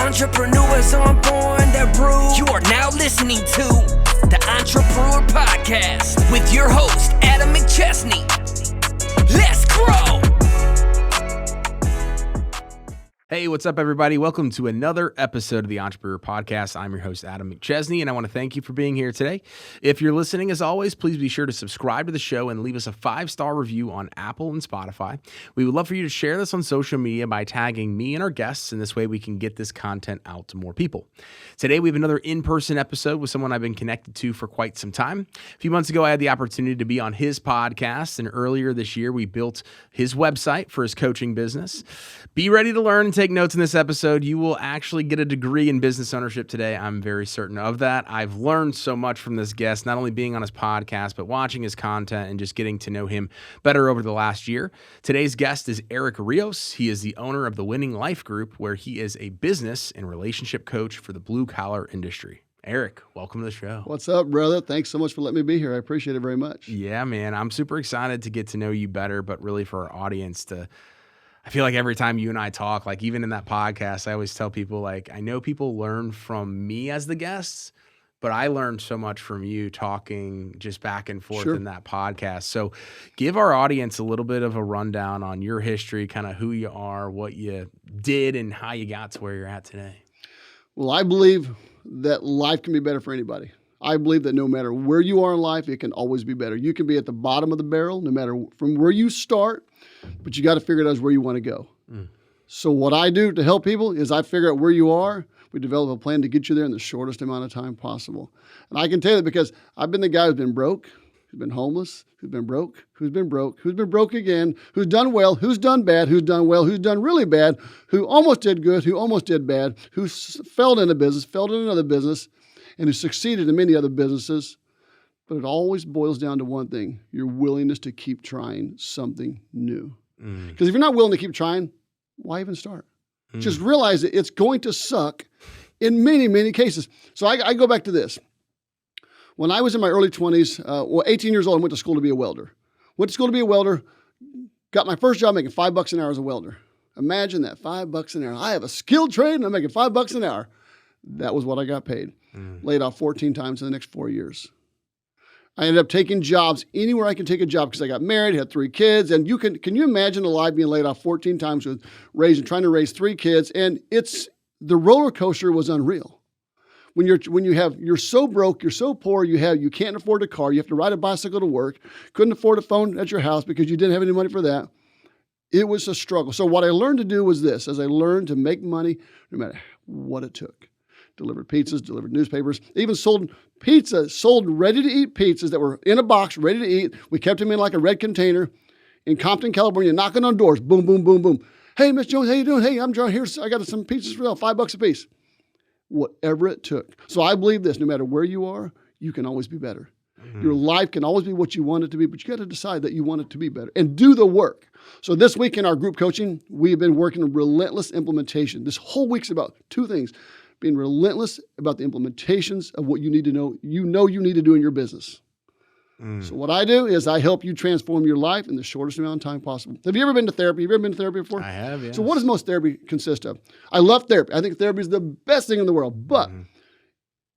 Entrepreneurs on born that brew. You are now listening to the Entrepreneur Podcast with your host, Adam McChesney. Let's grow! Hey, what's up, everybody? Welcome to another episode of the Entrepreneur Podcast. I'm your host, Adam McChesney, and I want to thank you for being here today. If you're listening, as always, please be sure to subscribe to the show and leave us a 5-star review on Apple and Spotify. We would love for you to share this on social media by tagging me and our guests, and this way we can get this content out to more people. Today, we have another in-person episode with someone I've been connected to for quite some time. A few months ago, I had the opportunity to be on his podcast, and earlier this year, we built his website for his coaching business. Be ready to learn and take notes in this episode. You will actually get a degree in business ownership today. I'm very certain of that. I've learned so much from this guest, not only being on his podcast, but watching his content and just getting to know him better over the last year. Today's guest is Eric Rios. He is the owner of the Winning Life Group, where he is a business and relationship coach for the blue-collar industry. Eric, welcome to the show. What's up, brother? Thanks so much for letting me be here. I appreciate it very much. Yeah, man. I'm super excited to get to know you better, but really for our audience to... I feel like every time you and I talk, like even in that podcast, I always tell people, like, I know people learn from me as the guests, but I learned so much from you talking just back and forth in that podcast. So give our audience a little bit of a rundown on your history, kind of who you are, what you did, and how you got to where you're at today. Well, I believe that life can be better for anybody. I believe that no matter where you are in life, it can always be better. You can be at the bottom of the barrel, no matter from where you start, but you got to figure it out where you want to go. So what I do to help people is I figure out where you are. We develop a plan to get you there in the shortest amount of time possible. And I can tell you that because I've been the guy who's been broke, who's been homeless, who's been broke, who's been broke, who's been broke again, who's done well, who's done bad, who's done well, who's done really bad, who almost did good, who almost did bad, who failed in a business, failed in another business, and who succeeded in many other businesses. But it always boils down to one thing: your willingness to keep trying something new. Because if you're not willing to keep trying, why even start? Just realize that it's going to suck in many, many cases. So I go back to this. When I was in my early 20s, 18 years old, I went to school to be a welder. Went to school to be a welder, got my first job making $5 an hour as a welder. Imagine that, $5 an hour. I have a skilled trade and I'm making $5 an hour. That was what I got paid. Laid off 14 times in the next 4 years. I ended up taking jobs anywhere I could take a job because I got married, had 3 kids, and can you imagine a life being laid off 14 times with trying to raise 3 kids? And the roller coaster was unreal. When you're so broke, you're so poor, you can't afford a car, you have to ride a bicycle to work, couldn't afford a phone at your house because you didn't have any money for that. It was a struggle. So what I learned to do was this: as I learned to make money, no matter what it took. Delivered pizzas, delivered newspapers, even sold pizza, sold ready-to-eat pizzas that were in a box, ready to eat. We kept them in like a red container in Compton, California, knocking on doors. Boom, boom, boom, boom. Hey, Miss Jones, how you doing? Hey, I'm John here. I got some pizzas for you, $5 a piece. Whatever it took. So I believe this: no matter where you are, you can always be better. Your life can always be what you want it to be, but you got to decide that you want it to be better and do the work. So this week in our group coaching, we have been working on relentless implementation. This whole week's about 2 things: being relentless about the implementations of what you need to know you need to do in your business. So what I do is I help you transform your life in the shortest amount of time possible. Have you ever been to therapy? Have you ever been to therapy before? I have, yes. So what does most therapy consist of? I love therapy. I think therapy is the best thing in the world, but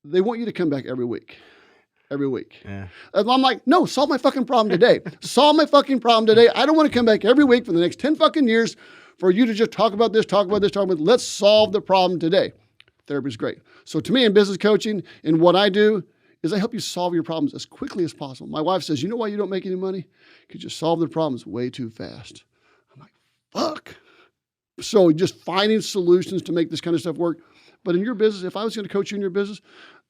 they want you to come back every week. Every week. Yeah. And I'm like, no, solve my fucking problem today. Solve my fucking problem today. I don't want to come back every week for the next 10 fucking years for you to just talk about this, talk about this, talk about this. Let's solve the problem today. Therapy is great. So to me in business coaching, and what I do is I help you solve your problems as quickly as possible. My wife says, you know why you don't make any money? Because you solve the problems way too fast. I'm like, fuck. So just finding solutions to make this kind of stuff work. But in your business, if I was going to coach you in your business,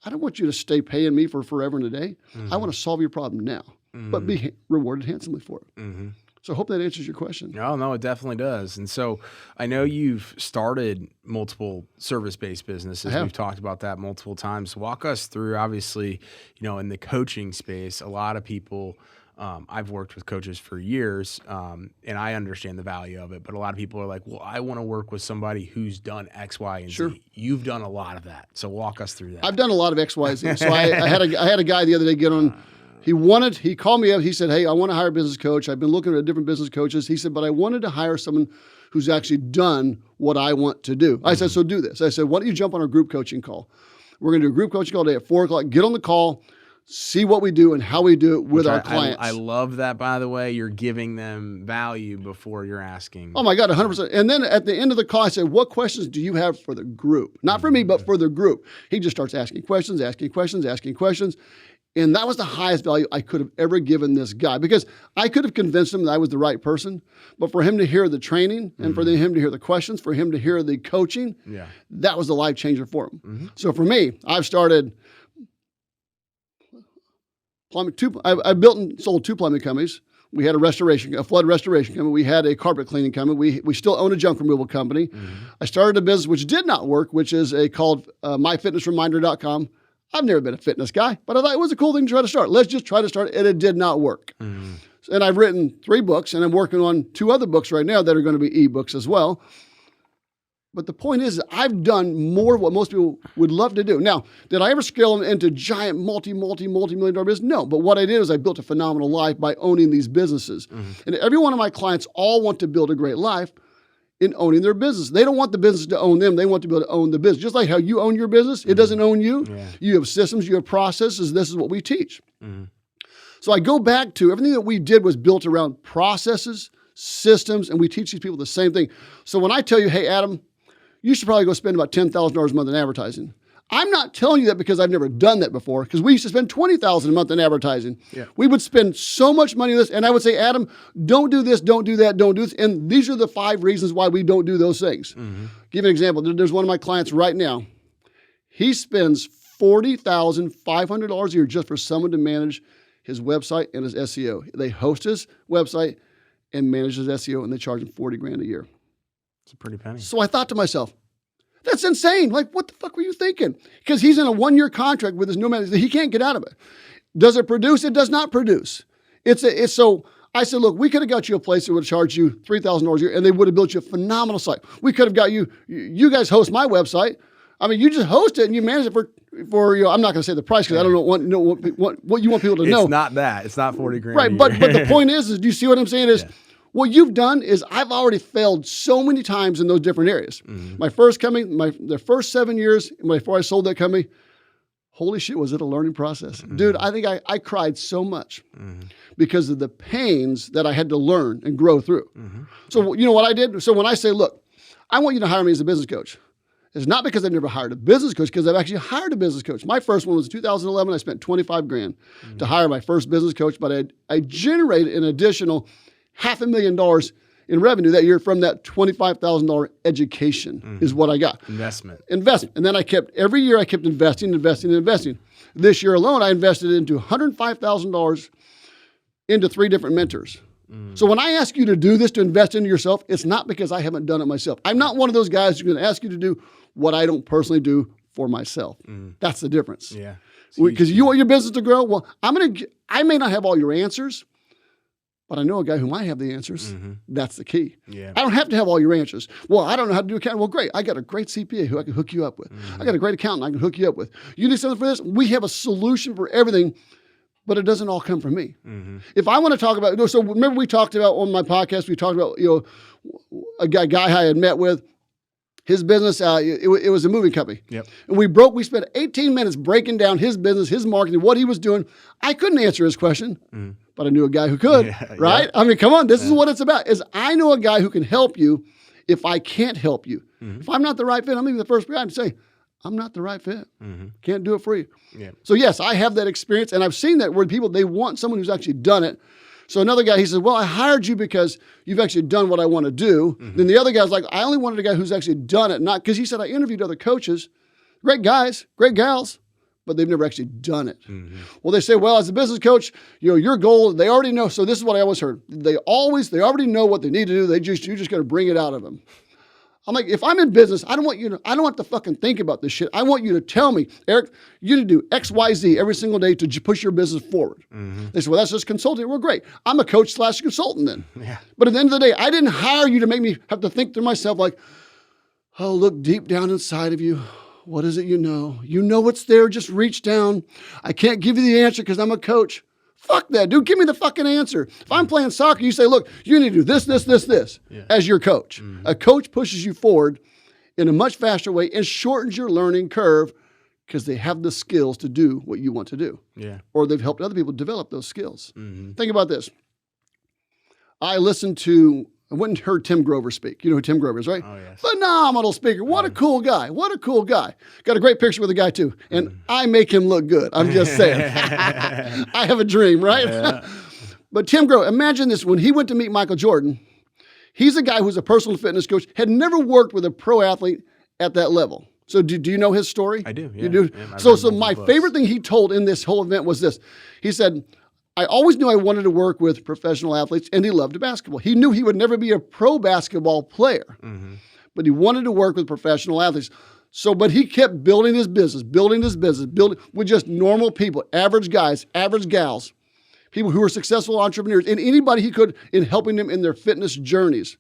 I don't want you to stay paying me for forever and a day. I want to solve your problem now, but be rewarded handsomely for it. So I hope that answers your question. No, it definitely does. And so I know you've started multiple service-based businesses. We've talked about that multiple times. Walk us through, obviously, in the coaching space, a lot of people, I've worked with coaches for years, and I understand the value of it, but a lot of people are like, well, I want to work with somebody who's done X, Y, and Z. You've done a lot of that. So walk us through that. I've done a lot of X, Y, Z. So I had a guy the other day get on. He called me up. He said, hey, I want to hire a business coach. I've been looking at different business coaches. He said, but I wanted to hire someone who's actually done what I want to do. I said, so do this. I said, why don't you jump on our group coaching call? We're going to do a group coaching call today at 4 o'clock. Get on the call, see what we do and how we do it with our clients. I love that, by the way. You're giving them value before you're asking. Oh, my God, 100%. And then at the end of the call, I said, what questions do you have for the group? Not for me, but for the group. He just starts asking questions. And that was the highest value I could have ever given this guy, because I could have convinced him that I was the right person. But for him to hear the training and for him to hear the questions, for him to hear the coaching, that was the life changer for him. So for me, I've started plumbing. I built and sold 2 plumbing companies. We had a flood restoration company. We had a carpet cleaning company. We still own a junk removal company. I started a business which did not work, which is called myfitnessreminder.com. I've never been a fitness guy, but I thought it was a cool thing to try to start. Let's just try to start it, and it did not work. And I've written 3 books, and I'm working on 2 other books right now that are going to be ebooks as well. But the point is, I've done more of what most people would love to do. Now, did I ever scale them into giant multi-million dollar business? No. But what I did is I built a phenomenal life by owning these businesses. And every one of my clients all want to build a great life in owning their business. They don't want the business to own them. They want to be able to own the business. Just like how you own your business, it doesn't own you. You have systems, you have processes. This is what we teach. So I go back to everything that we did was built around processes, systems, and we teach these people the same thing. So when I tell you, hey, Adam, you should probably go spend about $10,000 a month in advertising. I'm not telling you that because I've never done that before, because we used to spend $20,000 a month in advertising. We would spend so much money on this, and I would say, Adam, don't do this, don't do that, don't do this. And these are the 5 reasons why we don't do those things. Give you an example. There's one of my clients right now. He spends $40,500 a year just for someone to manage his website and his SEO. They host his website and manage his SEO, and they charge him $40,000 a year. It's a pretty penny. So I thought to myself, that's insane. Like, what the fuck were you thinking? Because he's in a 1-year contract with his new manager. He can't get out of it. Does it produce? It does not produce. So I said, look, we could have got you a place that would charge you $3,000 a year, and they would have built you a phenomenal site. We could have got you guys host my website. I mean, you just host it and you manage it for I'm not going to say the price because I don't know what you want people to know. It's not that. It's not $40,000. Right. But the point is, do you see what I'm saying? What you've done is I've already failed so many times in those different areas. My first company, the first 7 years before I sold that company, holy shit, was it a learning process. Dude, I think I cried so much because of the pains that I had to learn and grow through. So you know what I did? So when I say, look, I want you to hire me as a business coach, it's not because I've never hired a business coach, because I've actually hired a business coach. My first one was in 2011. I spent $25,000 to hire my first business coach, but I generated an additional $500,000 in revenue that year from that $25,000 education is what I got. Investment. And then every year I kept investing. This year alone, I invested into $105,000 into 3 different mentors. So when I ask you to do this, to invest into yourself, it's not because I haven't done it myself. I'm not one of those guys who's going to ask you to do what I don't personally do for myself. That's the difference. Yeah. Because you want your business to grow. Well, I may not have all your answers, but I know a guy who might have the answers. That's the key. I don't have to have all your answers. Well, I don't know how to do accounting. Well, great. I got a great CPA who I can hook you up with. I got a great accountant I can hook you up with. You need something for this? We have a solution for everything, but it doesn't all come from me. If I want to talk about, so remember we talked about on my podcast, we talked about, a guy I had met with, his business, it was a moving company. And we spent 18 minutes breaking down his business, his marketing, what he was doing. I couldn't answer his question, but I knew a guy who could, right? I mean, come on, this is what it's about, is I know a guy who can help you if I can't help you. If I'm not the right fit, I'm going to be the first guy to say, I'm not the right fit. Can't do it for you. So yes, I have that experience, and I've seen that where people, they want someone who's actually done it. So another guy, he says, well, I hired you because you've actually done what I want to do. Then the other guy's like, I only wanted a guy who's actually done it. Not because he said, I interviewed other coaches, great guys, great gals, but they've never actually done it. Well, they say, well, as a business coach, your goal, they already know. So this is what I always heard. They already know what they need to do. You just got to bring it out of them. I'm like, if I'm in business, I don't have to fucking think about this shit. I want you to tell me, Eric, you need to do X, Y, Z every single day to push your business forward. They say, well, that's just consulting. Well, great. I'm a coach / consultant then. But at the end of the day, I didn't hire you to make me have to think to myself like, oh, look deep down inside of you. What is it you know? You know what's there. Just reach down. I can't give you the answer because I'm a coach. Fuck that, dude. Give me the fucking answer. If I'm playing soccer, you say, look, you need to do this as your coach. Mm-hmm. A coach pushes you forward in a much faster way and shortens your learning curve because they have the skills to do what you want to do. Yeah. Or they've helped other people develop those skills. Mm-hmm. Think about this. I went and heard Tim Grover speak. You know who Tim Grover is, right? Oh, yes. Phenomenal speaker. What a cool guy. What a cool guy. Got a great picture with the guy, too. And I make him look good. I'm just saying. I have a dream, right? Yeah. But Tim Grover, imagine this. When he went to meet Michael Jordan, he's a guy who's a personal fitness coach, had never worked with a pro athlete at that level. So do you know his story? I do, yeah. You do? Yeah, so my favorite thing he told in this whole event was this. He said, I always knew I wanted to work with professional athletes, and he loved basketball. He knew he would never be a pro basketball player, but he wanted to work with professional athletes. But he kept building his business with just normal people, average guys, average gals, people who were successful entrepreneurs, and anybody he could in helping them in their fitness journeys.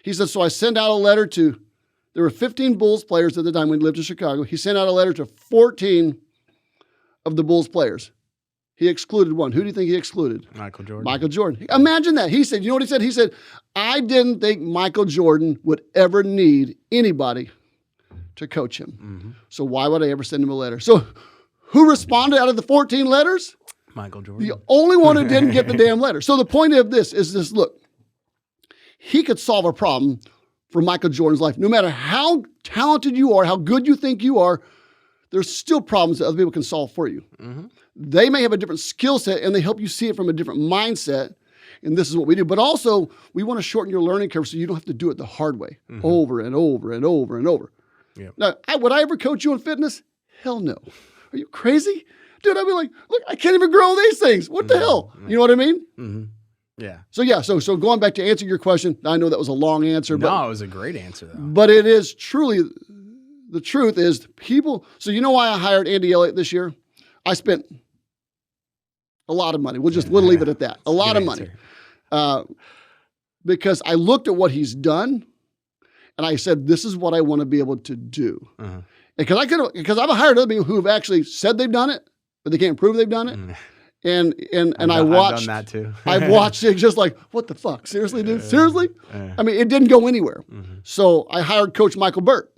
He said, so I sent out a letter there were 15 Bulls players at the time when he lived in Chicago. He sent out a letter to 14 of the Bulls players. He excluded one. Who do you think he excluded? Michael Jordan. Michael Jordan. Imagine that. He said, you know what he said? He said, I didn't think Michael Jordan would ever need anybody to coach him. Mm-hmm. So why would I ever send him a letter? So who responded out of the 14 letters? Michael Jordan. The only one who didn't get the damn letter. So the point of this is this, look, he could solve a problem for Michael Jordan's life. No matter how talented you are, how good you think you are, there's still problems that other people can solve for you. Mm-hmm. They may have a different skill set and they help you see it from a different mindset. And this is what we do. But also, we want to shorten your learning curve so you don't have to do it the hard way over and over and over and over. Yep. Now, would I ever coach you in fitness? Hell no. Are you crazy? Dude, I'd be like, look, I can't even grow these things. What the hell? You know what I mean? Mm-hmm. Yeah. So going back to answer your question, I know that was a long answer. No, it was a great answer, though. But it is truly, the truth is people, so you know why I hired Andy Elliott this year? I spent a lot of money. We'll leave it at that. A lot of money. Because I looked at what he's done and I said, this is what I want to be able to do. Uh-huh. Because I've hired other people who have actually said they've done it, but they can't prove they've done it. And I watched. I've done that too. I've watched it just like, what the fuck? Seriously, dude? Seriously? I mean, it didn't go anywhere. Mm-hmm. So I hired Coach Michael Burt.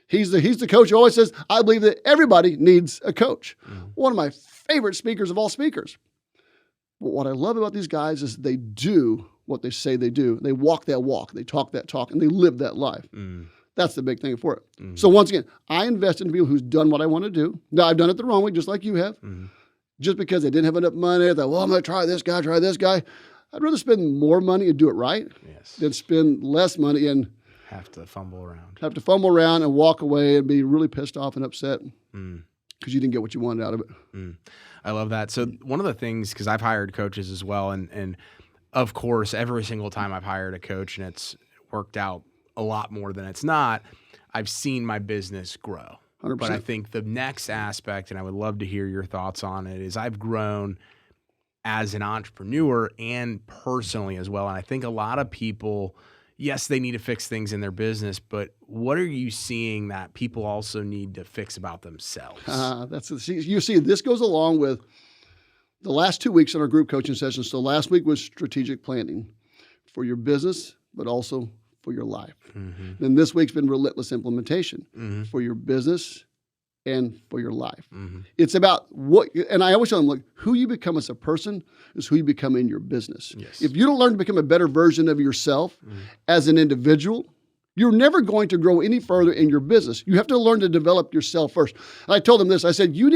He's the coach who always says, I believe that everybody needs a coach. Mm-hmm. One of my favorite speakers of all speakers. But what I love about these guys is they do what they say they do. They walk that walk. They talk that talk, and they live that life. Mm. That's the big thing for it. Mm-hmm. So once again, I invest in people who's done what I want to do. Now, I've done it the wrong way, just like you have. Mm-hmm. Just because they didn't have enough money, I thought, well, I'm going to try this guy. I'd rather spend more money and do it right than spend less money and have to fumble around and walk away and be really pissed off and upset because you didn't get what you wanted out of it. Mm. I love that. So one of the things, because I've hired coaches as well, and of course, every single time I've hired a coach and it's worked out a lot more than it's not, I've seen my business grow. 100%. But I think the next aspect, and I would love to hear your thoughts on it, is I've grown as an entrepreneur and personally as well. And I think a lot of people, yes, they need to fix things in their business, but what are you seeing that people also need to fix about themselves? You see, this goes along with the last 2 weeks in our group coaching session. So last week was strategic planning for your business, but also for your life. Mm-hmm. Then this week's been relentless implementation for your business and for your life. Mm-hmm. It's about and I always tell them, look, who you become as a person is who you become in your business. Yes. If you don't learn to become a better version of yourself as an individual, you're never going to grow any further in your business. You have to learn to develop yourself first. And I told them this, I said, you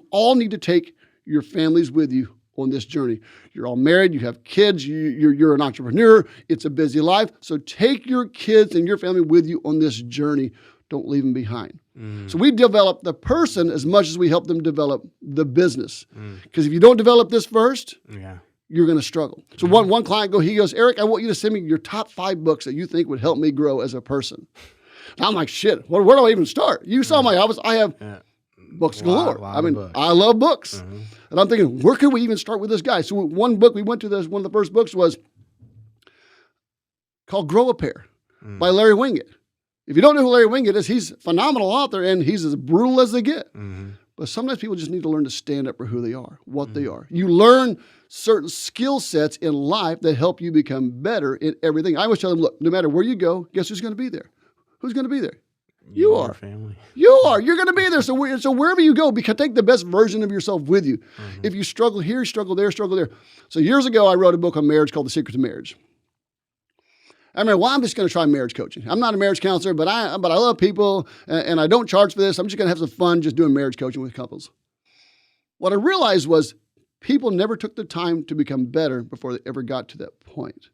all need to take your families with you on this journey. You're all married, you have kids, you're an entrepreneur, it's a busy life. So take your kids and your family with you on this journey. Don't leave them behind. So we develop the person as much as we help them develop the business. Because if you don't develop this first, you're going to struggle. So one client he goes, Eric, I want you to send me your top 5 books that you think would help me grow as a person. And I'm like, shit, where do I even start? You saw my office. I have books galore. I love books. And I'm thinking, where can we even start with this guy? So one book we went to, one of the first books was called Grow a Pair by Larry Winget. If you don't know who Larry Winget is, he's a phenomenal author and he's as brutal as they get. But sometimes people just need to learn to stand up for who they are, what they are. You learn certain skill sets in life that help you become better in everything. I always tell them, look, no matter where you go, guess who's going to be there? Who's going to be there? You are. Family. You are. You're going to be there. So wherever you go, take the best version of yourself with you. If you struggle here, struggle there, struggle there. So years ago, I wrote a book on marriage called The Secret to Marriage. I mean, well, I'm just going to try marriage coaching. I'm not a marriage counselor, but I love people, and I don't charge for this. I'm just going to have some fun just doing marriage coaching with couples. What I realized was people never took the time to become better before they ever got to that point.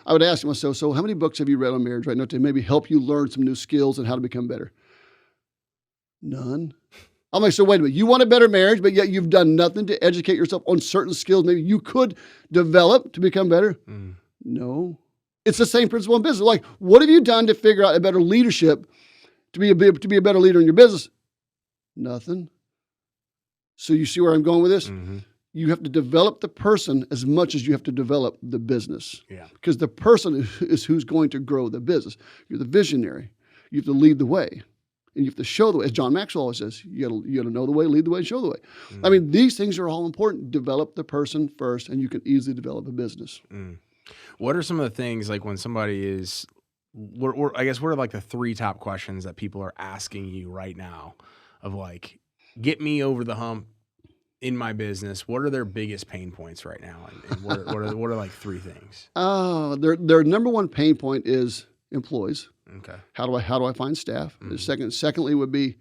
I would ask myself, so how many books have you read on marriage right now to maybe help you learn some new skills and how to become better? None. I'm like, so wait a minute. You want a better marriage, but yet you've done nothing to educate yourself on certain skills maybe you could develop to become better? No. It's the same principle in business. Like, what have you done to figure out a better leadership to be a better leader in your business? Nothing. So you see where I'm going with this? You have to develop the person as much as you have to develop the business. Yeah. Because the person is who's going to grow the business. You're the visionary. You have to lead the way. And you have to show the way. As John Maxwell always says, you got to know the way, lead the way, and show the way. I mean, these things are all important. Develop the person first, and you can easily develop a business. What are some of the things, like when somebody is, I guess, what are like the 3 top questions that people are asking you right now of like, get me over the hump in my business? What are their biggest pain points right now? And what are like 3 things? Their number one pain point is employees. Okay. How do I find staff? Secondly would be,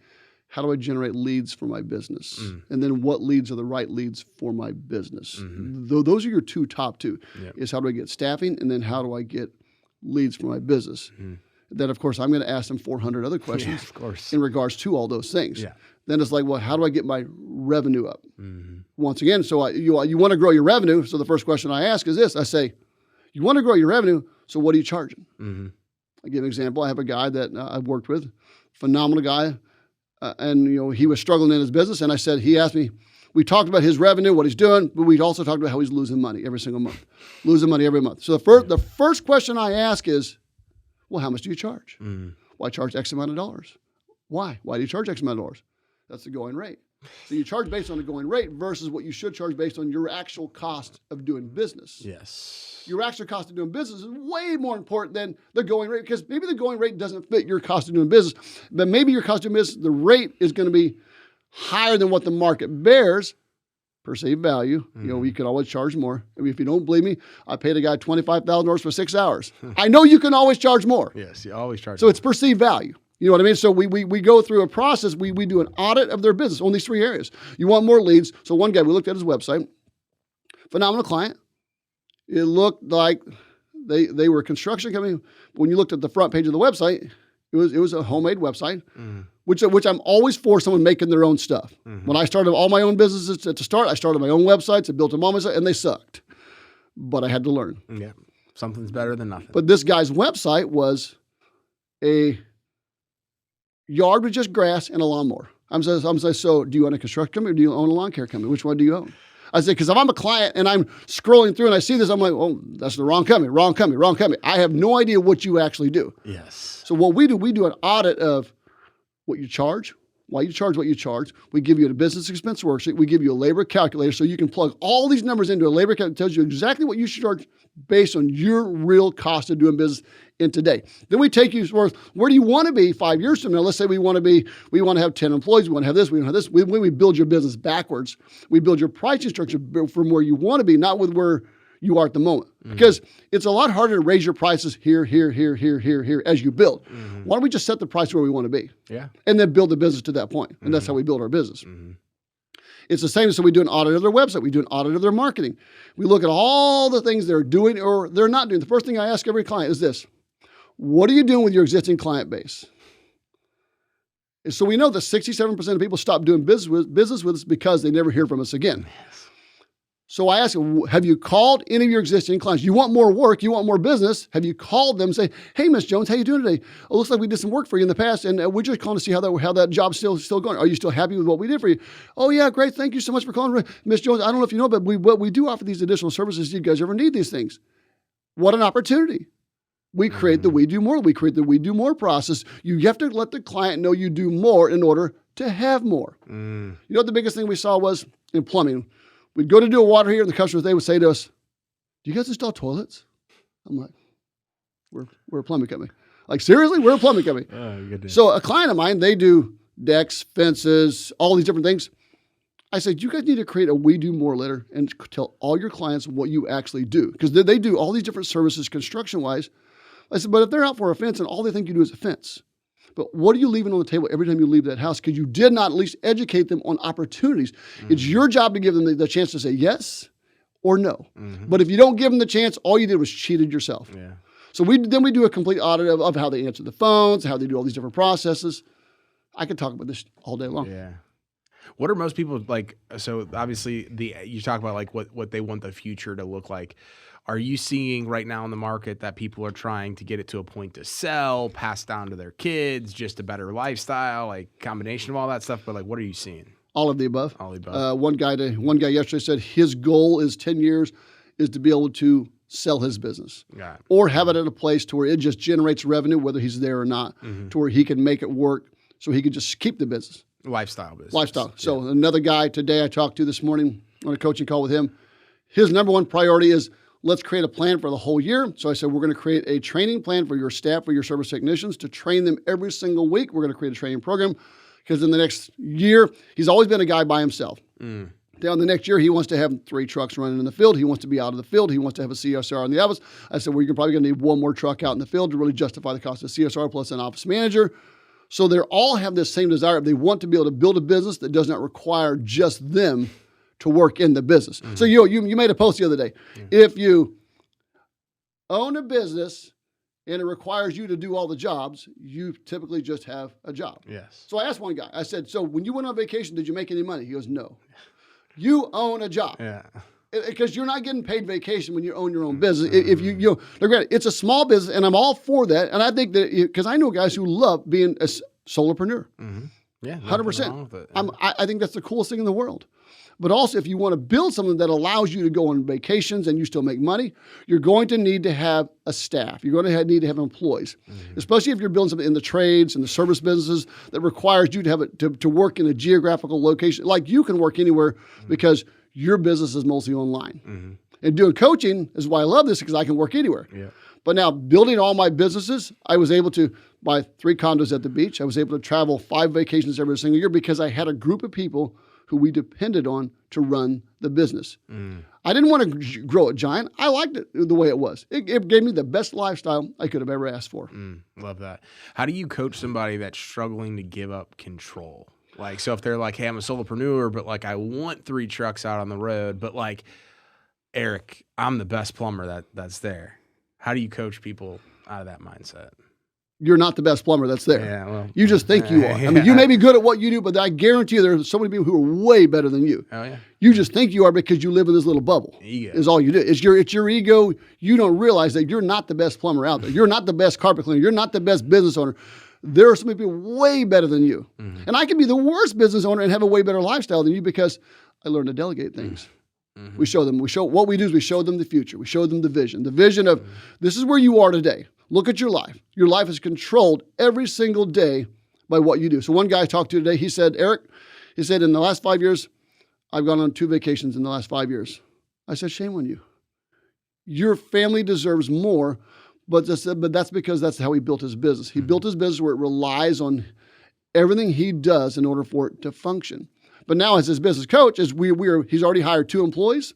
how do I generate leads for my business? And then what leads are the right leads for my business? Those are your top two. Yep. Is how do I get staffing, and then how do I get leads for my business? Then, of course, I'm going to ask them 400 other questions of course, in regards to all those things. Yeah. Then it's like, well, how do I get my revenue up? Once again, so you want to grow your revenue. So the first question I ask is this. I say, you want to grow your revenue, so what are you charging? I give an example. I have a guy that I've worked with, phenomenal guy. And he was struggling in his business, and he asked me, we talked about his revenue, what he's doing, but we also talked about how he's losing money every single month, losing money every month. So the first question I ask is, well, how much do you charge? Well, I charge X amount of dollars. Why? Why do you charge X amount of dollars? That's the going rate. So you charge based on the going rate versus what you should charge based on your actual cost of doing business. Yes. Your actual cost of doing business is way more important than the going rate, because maybe the going rate doesn't fit your cost of doing business, but maybe your cost of doing business, the rate is going to be higher than what the market bears, perceived value. You can always charge more. I mean, if you don't believe me, I paid a guy $25,000 for 6 hours. I know you can always charge more. Yes, you always charge So more. It's perceived value. You know what I mean? So we go through a process. We do an audit of their business on these 3 areas. You want more leads. So one guy, we looked at his website, phenomenal client. It looked like they were a construction company. When you looked at the front page of the website, it was a homemade website, which I'm always for someone making their own stuff. When I started all my own businesses to start, I started my own websites, I built them all myself, and they sucked. But I had to learn. Yeah, something's better than nothing. But this guy's website was a yard with just grass and a lawnmower. I'm saying, so do you own a construction company or do you own a lawn care company? Which one do you own? I said, because if I'm a client and I'm scrolling through and I see this, I'm like, oh, that's the wrong company. I have no idea what you actually do. Yes. So what we do an audit of what you charge, why you charge what you charge. We give you a business expense worksheet. We give you a labor calculator so you can plug all these numbers into a labor calculator that tells you exactly what you should charge based on your real cost of doing business in today. Then we take you where do you want to be 5 years from now? Let's say we want to have 10 employees. We want to have this. We want to have this. When we build your business backwards, we build your pricing structure from where you want to be, not with where you are at the moment. Because it's a lot harder to raise your prices here as you build. Why don't we just set the price where we want to be? Yeah. And then build the business to that point. And that's how we build our business. It's the same. So we do an audit of their website. We do an audit of their marketing. We look at all the things they're doing or they're not doing. The first thing I ask every client is this: what are you doing with your existing client base? And so we know that 67% of people stop doing business with us because they never hear from us again. So I ask them, have you called any of your existing clients? You want more work, you want more business. Have you called them and say, hey, Miss Jones, how you doing today? Oh, looks like we did some work for you in the past, and we're just calling to see how that job's still going. Are you still happy with what we did for you? Oh, yeah, great. Thank you so much for calling. Miss Jones, I don't know if you know, but we do offer these additional services. Do you guys ever need these things? What an opportunity. We create the we do more. We create the we do more process. You have to let the client know you do more in order to have more. Mm. You know what the biggest thing we saw was in plumbing? We'd go to do a water heater, and the customers, they would say to us, do you guys install toilets? I'm like, we're a plumbing company. Like, seriously? We're a plumbing company. Oh, goodness. So a client of mine, they do decks, fences, all these different things. I said, you guys need to create a We Do More letter and tell all your clients what you actually do. Because they do all these different services construction-wise. I said, but if they're out for a fence and all they think you do is a fence, but what are you leaving on the table every time you leave that house? Because you did not at least educate them on opportunities. Mm-hmm. It's your job to give them the chance to say yes or no. Mm-hmm. But if you don't give them the chance, all you did was cheated yourself. Yeah. So we do a complete audit of how they answer the phones, how they do all these different processes. I could talk about this all day long. Yeah. What are most people like? So obviously you talk about like what they want the future to look like. Are you seeing right now in the market that people are trying to get it to a point to sell, pass down to their kids, just a better lifestyle, like combination of all that stuff? But like, what are you seeing? All of the above. All of the above. One guy yesterday said his goal is 10 years is to be able to sell his business or have it at a place to where it just generates revenue, whether he's there or not, to where he can make it work so he can just keep the business. Lifestyle business. Lifestyle. So another guy today I talked to this morning on a coaching call with him, his number one priority is let's create a plan for the whole year. So I said, we're going to create a training plan for your staff, for your service technicians to train them every single week. We're going to create a training program because in the next year, he's always been a guy by himself. Down the next year, he wants to have 3 trucks running in the field. He wants to be out of the field. He wants to have a CSR in the office. I said, well, you're probably going to need 1 more truck out in the field to really justify the cost of CSR plus an office manager. So they all have this same desire. They want to be able to build a business that does not require just them to work in the business. Mm-hmm. So you made a post the other day. Mm-hmm. If you own a business and it requires you to do all the jobs, you typically just have a job. Yes. So I asked one guy, I said, so when you went on vacation, did you make any money? He goes, no. You own a job. Yeah. Because you're not getting paid vacation when you own your own business. If you now granted, it's a small business, and I'm all for that. And I think that because I know guys who love being a solopreneur. Mm-hmm. Yeah, 100%. I think that's the coolest thing in the world. But also, if you want to build something that allows you to go on vacations and you still make money, you're going to need to have a staff. You're going to need to have employees, especially if you're building something in the trades and the service businesses that requires you to have it to work in a geographical location. Like you can work anywhere because your business is mostly online. And doing coaching is why I love this, because I can work anywhere. Yeah. But now building all my businesses, I was able to buy 3 condos at the beach. I was able to travel 5 vacations every single year because I had a group of people who we depended on to run the business. I didn't want to grow it giant. I liked it the way it was. It gave me the best lifestyle I could have ever asked for. Love that. How do you coach somebody that's struggling to give up control? Like, so if they're like, hey, I'm a solopreneur, but like I want 3 trucks out on the road, but like, Eric, I'm the best plumber that's there. How do you coach people out of that mindset? You're not the best plumber that's there. Yeah, well, you just think you are. I mean, you may be good at what you do, but I guarantee you there's so many people who are way better than you. Oh, yeah. You just think you are because you live in this little bubble. Ego. Is all you do. It's your ego. You don't realize that you're not the best plumber out there. You're not the best carpet cleaner. You're not the best business owner. There are some people way better than you. And I can be the worst business owner and have a way better lifestyle than you because I learned to delegate things. We show them. What we do is we show them the future. We show them the vision. The vision of this is where you are today. Look at your life. Your life is controlled every single day by what you do. So one guy I talked to today, he said, Eric, he said, in the last 5 years, I've gone on 2 vacations in the last 5 years. I said, shame on you. Your family deserves more, but that's because that's how he built his business. He built his business where it relies on everything he does in order for it to function. But now as his business coach, he's already hired 2 employees.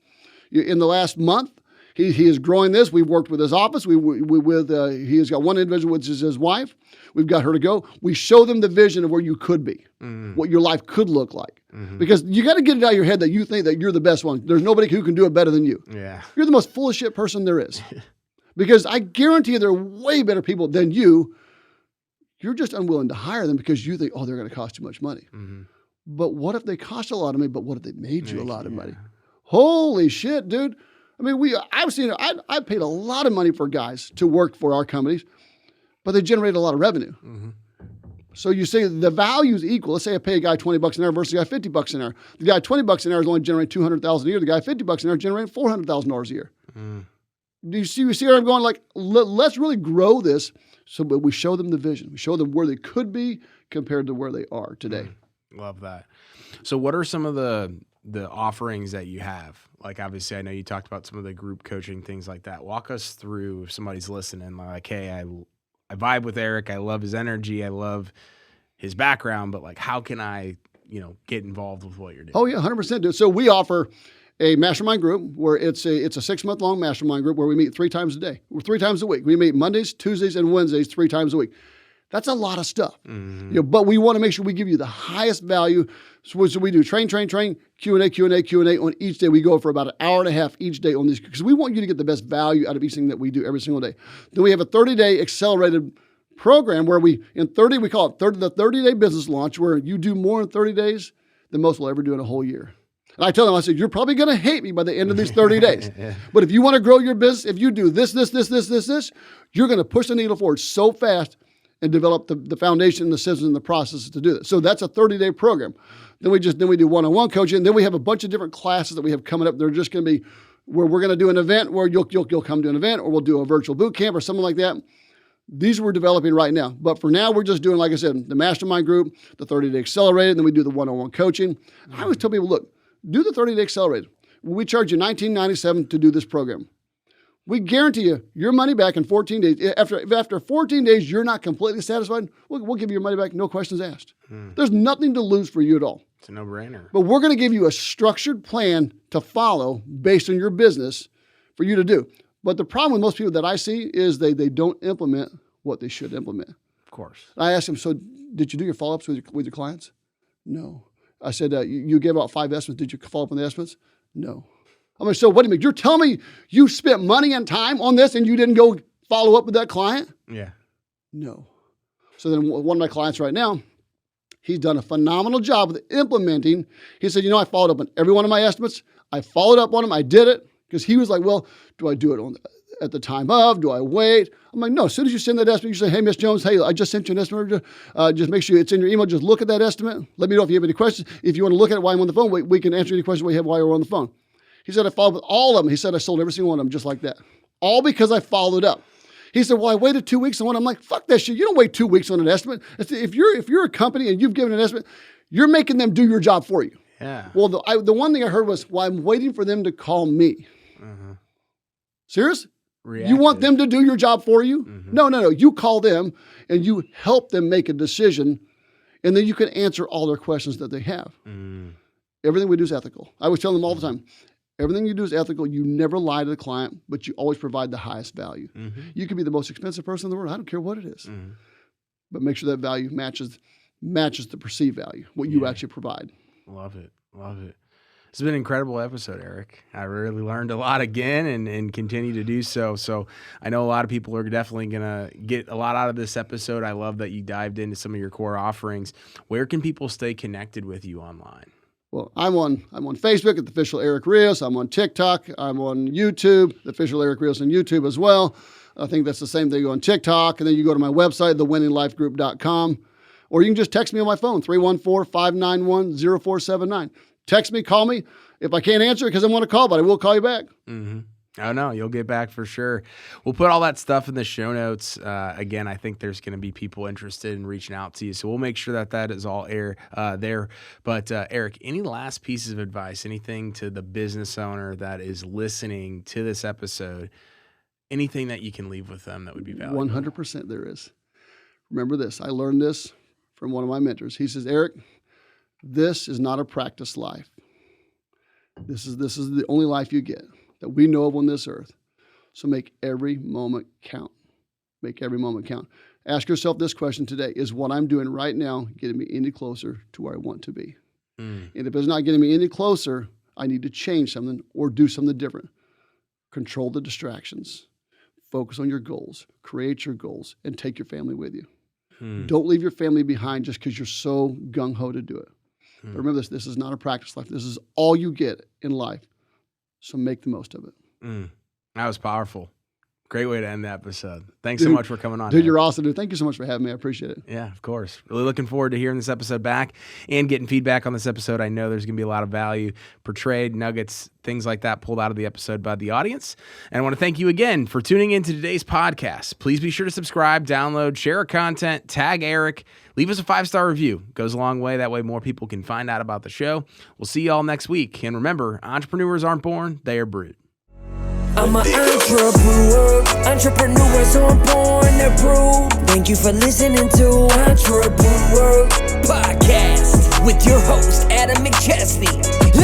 In the last month, he is growing this. We've worked with his office. He has got 1 individual, which is his wife. We've got her to go. We show them the vision of where you could be, what your life could look like. Because you got to get it out of your head that you think that you're the best one. There's nobody who can do it better than you. Yeah. You're the most full of shit person there is. Because I guarantee you there are way better people than you. You're just unwilling to hire them because you think, oh, they're going to cost too much money. But what if they cost a lot of money, but what if they made you a lot of money? Holy shit, dude. I mean, I've paid a lot of money for guys to work for our companies, but they generate a lot of revenue. So you say the value is equal. Let's say I pay a guy $20 an hour versus a guy $50 an hour. The guy $20 an hour is only generating $200,000 a year. The guy $50 an hour is generating $400,000 a year. Do you see where I'm going? Like, let's really grow this. But we show them the vision. We show them where they could be compared to where they are today. Love that. So what are some of the offerings that you have? Like, obviously, I know you talked about some of the group coaching, things like that. Walk us through, if somebody's listening, like, hey, I vibe with Eric. I love his energy. I love his background, but like, how can I, get involved with what you're doing? Oh yeah, 100%. Dude. So we offer a mastermind group where it's a 6-month long mastermind group where we meet 3 times a day. We're 3 times a week. We meet Mondays, Tuesdays, and Wednesdays 3 times a week. That's a lot of stuff. Mm-hmm. But we want to make sure we give you the highest value. So we do train, Q&A on each day. We go for about an hour and a half each day on these because we want you to get the best value out of each thing that we do every single day. Then we have a 30-day accelerated program where we call it the 30-day business launch, where you do more in 30 days than most will ever do in a whole year. And I tell them, I said, you're probably going to hate me by the end of these 30 days. Yeah. But if you want to grow your business, if you do this, you're going to push the needle forward so fast and develop the foundation, the systems, and the processes to do that. So that's a 30-day program. Then we do one-on-one coaching. Then we have a bunch of different classes that we have coming up. They're just going to be where we're going to do an event where you'll come to an event, or we'll do a virtual boot camp or something like that. These we're developing right now. But for now, we're just doing, like I said, the mastermind group, the 30-day accelerated, and then we do the one-on-one coaching. I always tell people, look, do the 30-day accelerated. We charge you $19.97 to do this program. We guarantee you your money back in 14 days. After 14 days, you're not completely satisfied, we'll give you your money back, no questions asked. There's nothing to lose for you at all. It's a no-brainer. But we're going to give you a structured plan to follow based on your business for you to do. But the problem with most people that I see is they don't implement what they should implement. Of course. I asked them, so did you do your follow-ups with your clients? No. I said, you gave out 5 estimates. Did you follow up on the estimates? No. I'm like, so what do you mean? You're telling me you spent money and time on this and you didn't go follow up with that client? Yeah. No. So then one of my clients right now, he's done a phenomenal job with implementing. He said, I followed up on every one of my estimates. I followed up on them. I did it. Because he was like, well, do I do it at the time of? Do I wait? I'm like, no. As soon as you send that estimate, you say, hey, Miss Jones, hey, I just sent you an estimate. Just make sure it's in your email. Just look at that estimate. Let me know if you have any questions. If you want to look at it while I'm on the phone, we can answer any questions we have while we're on the phone. He said, I followed up with all of them. He said, I sold every single one of them just like that. All because I followed up. He said, well, I waited 2 weeks on one. I'm like, fuck that shit. You don't wait 2 weeks on an estimate. If you're a company and you've given an estimate, you're making them do your job for you. Yeah. Well, the one thing I heard was, well, I'm waiting for them to call me. Uh-huh. Serious? Reactive. You want them to do your job for you? Mm-hmm. No. You call them and you help them make a decision, and then you can answer all their questions that they have. Mm. Everything we do is ethical. I always tell them all the time, everything you do is ethical. You never lie to the client, but you always provide the highest value. Mm-hmm. You could be the most expensive person in the world. I don't care what it is. Mm-hmm. But make sure that value matches the perceived value, what you actually provide. Love it. It's been an incredible episode, Eric. I really learned a lot again and continue to do so. So I know a lot of people are definitely going to get a lot out of this episode. I love that you dived into some of your core offerings. Where can people stay connected with you online? Well, I'm on Facebook at the official Eric Rios. I'm on TikTok. I'm on YouTube, the official Eric Rios on YouTube as well. I think that's the same thing on TikTok. And then you go to my website, thewinninglifegroup.com, or you can just text me on my phone, 314-591-0479. Text me, call me. If I can't answer it because I want to call, but I will call you back. Mm-hmm. Oh, no, you'll get back for sure. We'll put all that stuff in the show notes. Again, I think there's going to be people interested in reaching out to you, so we'll make sure that is all there. But Eric, any last pieces of advice, anything to the business owner that is listening to this episode, anything that you can leave with them that would be valuable? 100% there is. Remember this. I learned this from one of my mentors. He says, Eric, this is not a practice life. This is the only life you get that we know of on this earth. So make every moment count. Make every moment count. Ask yourself this question today. Is what I'm doing right now getting me any closer to where I want to be? And if it's not getting me any closer, I need to change something or do something different. Control the distractions. Focus on your goals. Create your goals and take your family with you. Don't leave your family behind just because you're so gung-ho to do it. But remember this is not a practice life. This is all you get in life. So make the most of it. That was powerful. Great way to end the episode. Thanks so much for coming on. Dude, you're awesome, dude. Thank you so much for having me. I appreciate it. Yeah, of course. Really looking forward to hearing this episode back and getting feedback on this episode. I know there's going to be a lot of value portrayed, nuggets, things like that pulled out of the episode by the audience. And I want to thank you again for tuning into today's podcast. Please be sure to subscribe, download, share our content, tag Eric, leave us a 5-star review. It goes a long way. That way more people can find out about the show. We'll see you all next week. And remember, entrepreneurs aren't born, they are brewed. I'm an entrepreneur. Entrepreneurs aren't born, they're brewed. Thank you for listening to Entrepreneur Podcast with your host, Adam McChesney.